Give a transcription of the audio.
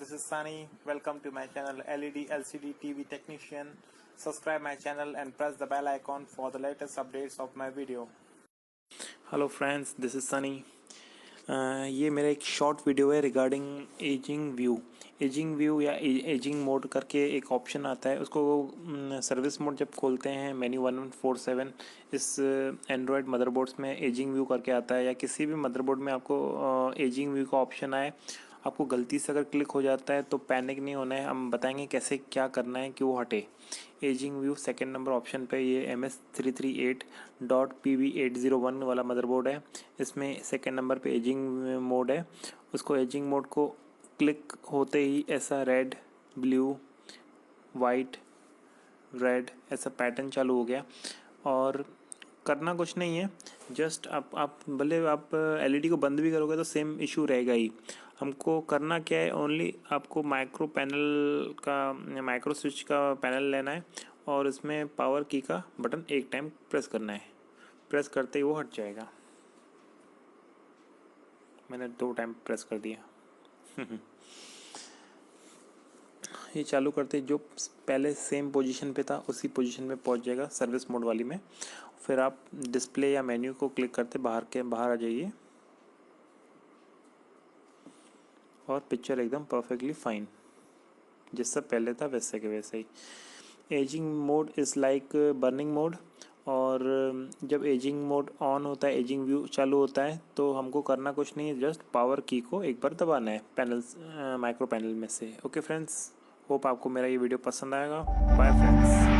this is Sunny. Welcome to my channel LED LCD TV Technician. Subscribe my channel and press the bell icon for the latest updates of my video. Hello friends, this is Sunny. ये मेरा एक short video है regarding ageing view या ageing mode करके एक option आता है। उसको सर्विस मोड जब खोलते हैं मेन्यू 1147 इस एंड्रॉयड मदरबोर्ड्स में एजिंग व्यू करके आता है, या किसी भी मदरबोर्ड में आपको एजिंग व्यू का ऑप्शन आए, आपको गलती से अगर क्लिक हो जाता है तो पैनिक नहीं होना है। हम बताएंगे कैसे क्या करना है कि वो हटे। Ageing view second number option पे ये MS338.PB801 वाला मदरबोर्ड है। इसमें सेकंड नंबर पे एजिंग मोड है। उसको एजिंग मोड को क्लिक होते ही ऐसा रेड, ब्लू, वाइट, रेड ऐसा पैटर्न चालू हो गया। और करना कुछ नहीं है, जस्ट आप भले आप एलईडी को बंद भी करोगे तो सेम इशू रहेगा ही। हमको करना क्या है, ओनली आपको माइक्रो स्विच का पैनल लेना है और इसमें पावर की का बटन एक टाइम प्रेस करना है। प्रेस करते ही वो हट जाएगा। मैंने 2 टाइम प्रेस कर दिया। ये चालू करते जो पहले सेम पोजीशन पे था उसी पोजीशन में पहुंच जाएगा सर्विस मोड वाली में। फिर आप डिस्प्ले या मेन्यू को क्लिक करते बाहर आ जाइए और पिक्चर एकदम परफेक्टली फाइन जैसा पहले था वैसे के वैसे ही। Ageing mode is like burning mode, और जब एजिंग मोड ऑन होता है, एजिंग व्यू चालू होता है, तो हमको करना कुछ नहीं है, जस्ट पावर की को एक बार दबाना है माइक्रो पैनल में से। ओके फ्रेंड्स, होप आपको मेरा ये वीडियो पसंद आएगा। Bye friends.